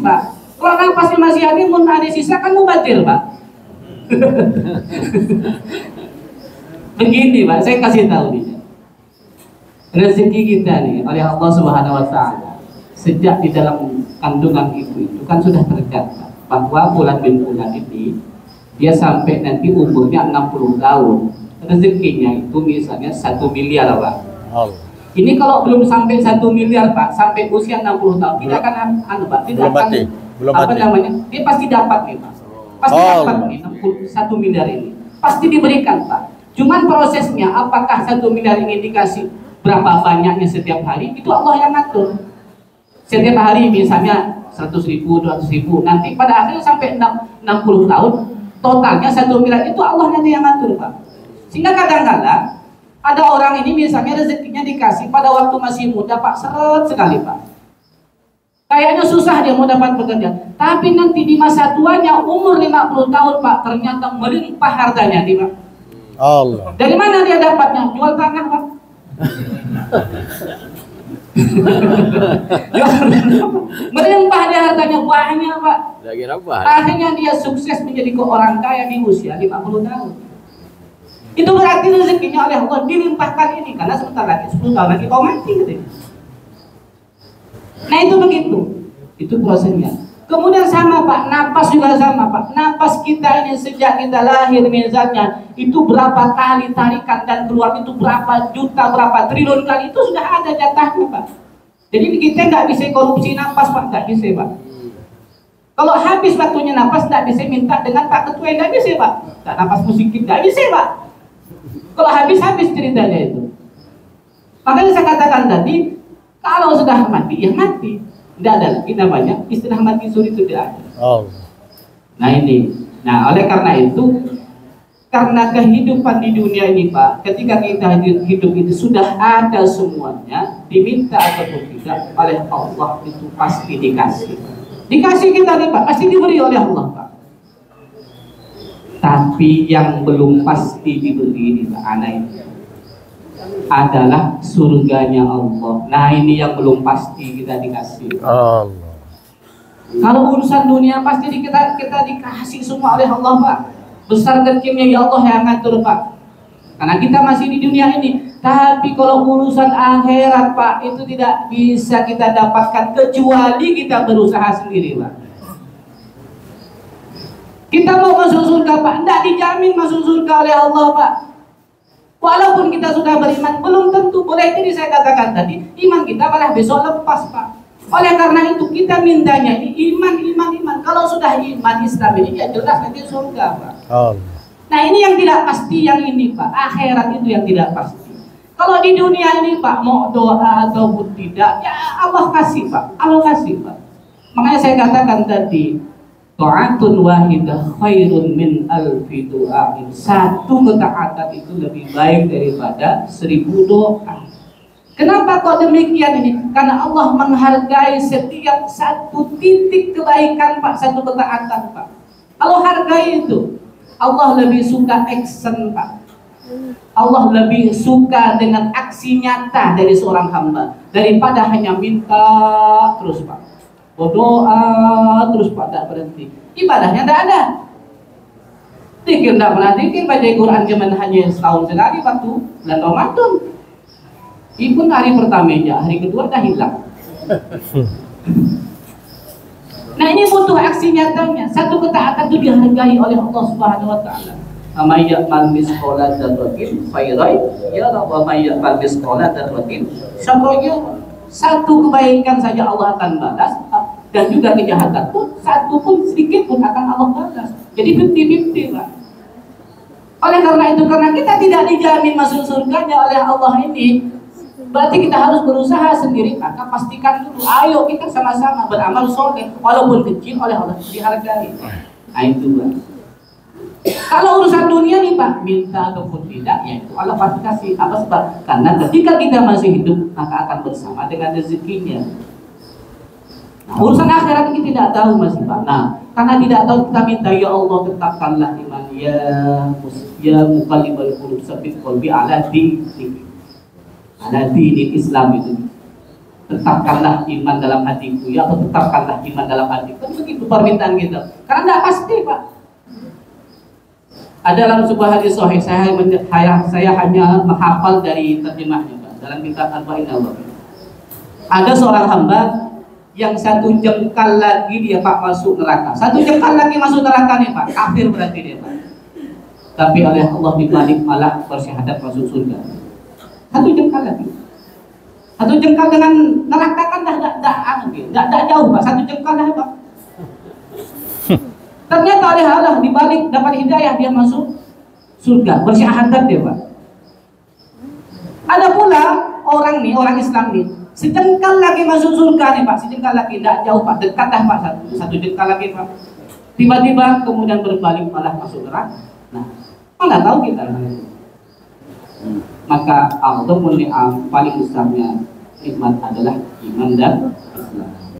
Pak. Kalau napasnya masih ada, mau ada sisa kan mubadir Pak. Begini Pak, saya kasih tahu nih. Rezeki kita nih oleh Allah Subhanahu wa taala sejak di dalam kandungan ibu itu kan sudah tercatat bahwa bulan bin bulan ini dia sampai nanti umurnya 60 tahun. Rezekinya itu misalnya 1 miliar Pak. Ini kalau belum sampai 1 miliar Pak, sampai usia 60 tahun tidak akan Pak, tidak akan apa namanya? Dia pasti dapat nih Pak. Pasti dapat nih 1 miliar ini. Pasti diberikan Pak. Cuman prosesnya apakah 1 miliar ini dikasih berapa banyaknya setiap hari, itu Allah yang ngatur. Setiap hari misalnya 100.000, 200.000, nanti pada akhirnya sampai 60 tahun totalnya 1 miliar itu Allah nanti yang ngatur Pak. Sehingga kadang-kadang ada orang ini misalnya rezekinya dikasih pada waktu masih muda Pak, seret sekali Pak. Kayaknya susah dia mau dapat bekerja. Tapi nanti di masa tuanya umur 50 tahun Pak, ternyata melimpah hartanya di Pak. Allah. Dari mana dia dapatnya? Jual tanah Pak. Melimpah dia hartanya banyak Pak. Akhirnya dia sukses menjadi orang kaya di usia 50 tahun. Itu berarti rezekinya oleh Allah dilimpahkan ini, karena sebentar lagi 10 tahun lagi kau mati gitu. Nah itu begitu, itu prosesnya. Kemudian sama Pak, napas juga sama Pak. Napas kita ini sejak kita lahir misalnya itu berapa kali tarikan dan keluar itu berapa juta, berapa triliun kali itu sudah ada jatahnya Pak. Jadi kita nggak bisa korupsi napas Pak, nggak bisa Pak. Kalau habis waktunya napas nggak bisa minta dengan Pak Ketua, nggak bisa Pak. Nggak napas musikin nggak bisa Pak. Kalau habis-habis ceritanya itu. Makanya saya katakan tadi, kalau sudah mati, ya mati. Tidak ada lagi namanya istilah mati suri itu tidak ada. Nah ini, nah oleh karena itu, karena kehidupan di dunia ini Pak, ketika kita hidup itu sudah ada semuanya, diminta ataupun tidak oleh Allah itu pasti dikasih. Dikasih kita nih Pak, pasti diberi oleh Allah Pak. Tapi yang belum pasti diberi ini Pak, anak ini adalah surganya Allah. Nah ini yang belum pasti kita dikasih. Allah. Kalau urusan dunia pasti kita dikasih semua oleh Allah Pak. Besar kecilnya ya Allah yang ngatur Pak. Karena kita masih di dunia ini. Tapi kalau urusan akhirat Pak, itu tidak bisa kita dapatkan kecuali kita berusaha sendiri Pak. Kita mau masuk surga Pak, tidak dijamin masuk surga oleh Allah Pak. Walaupun kita sudah beriman, belum tentu. Boleh jadi saya katakan tadi, iman kita malah besok lepas Pak. Oleh karena itu kita mintanya ini iman. Kalau sudah iman Islam ini ya jelas nanti surga Pak. Nah ini yang tidak pasti, yang ini Pak. Akhirat itu yang tidak pasti. Kalau di dunia ini Pak, mau doa ataupun tidak, ya Allah kasih Pak. Allah kasih Pak. Makanya saya katakan tadi, ta'atun wahidah khairun min alfi du'ain. Satu ketaatan itu lebih baik daripada 1000 doa. Kenapa kok demikian ini? Karena Allah menghargai setiap satu titik kebaikan Pak, satu ketaatan Pak. Allah hargai itu. Allah lebih suka action Pak. Allah lebih suka dengan aksi nyata dari seorang hamba daripada hanya minta terus Pak. Berdoa terus Pak, tak berhenti. Ibadahnya tidak ada. Zikir tidak pernah zikir, baca Quran cuma hanya setahun sekali waktu bulan Ramadan. Ibu hari pertama aja, hari kedua dah hilang. Nah ini butuh aksi nyatanya. Satu ketaatan itu dihargai oleh Allah Subhanahu Wa Taala. May ya'mal misqala dzarratin khairan yara wa may ya'mal misqala dzarratin syarran yara. Satu kebaikan saja Allah akan balas, dan juga kejahatan pun satu pun sedikit pun akan Allah balas. Jadi 50-50 Pak. Oleh karena itu, karena kita tidak dijamin masuk surganya oleh Allah ini, berarti kita harus berusaha sendiri. Maka pastikan dulu, ayo kita sama-sama beramal soleh, walaupun kecil oleh Allah dihargai. Nah itu Pak. Kalau urusan dunia nih Pak, minta ataupun tidak, ya itu Allah pasti kasih. Apa sebab? Karena ketika kita masih hidup, maka akan bersama dengan rezekinya. Nah, urusan akhirat ini tidak tahu masih Pak. Nah, karena tidak tahu, kita minta ya Allah tetapkanlah iman ya muqallibal qulub tsabbit qalbi ala dini Islam itu. tetapkanlah iman dalam hatiku ya, atau tetapkanlah iman dalam hatiku. Kan begitu permintaan kita. Karena nggak pasti, Pak. Ada dalam sebuah hadis sahih, saya hanya menghafal dari terjemahnya, Pak, dalam kitab Arba'in Nawawi. Ada seorang hamba yang satu jengkal lagi dia, Pak, masuk neraka. Satu jengkal lagi masuk neraka nih, Pak. Kafir berarti dia, Pak. Tapi oleh Allah dibalik malah bersyahadat masuk surga. Satu jengkal lagi. Satu jengkal dengan neraka kan dah jauh, Pak. Satu jengkal dah, Pak. Ternyata oleh Allah dibalik dapat hidayah dia masuk surga, bersyahadat dia, Pak. Ada pula orang Islam nih, sejengkal lagi masuk surga nih, Pak. Sejengkal lagi, tidak jauh, Pak. Dekat dah, Pak. Satu jengkal lagi, Pak. Tiba-tiba kemudian berbalik malah masuk neraka. Nah, mana tahu kita. Maka Allah paling besarnya nikmat adalah iman dan Islam.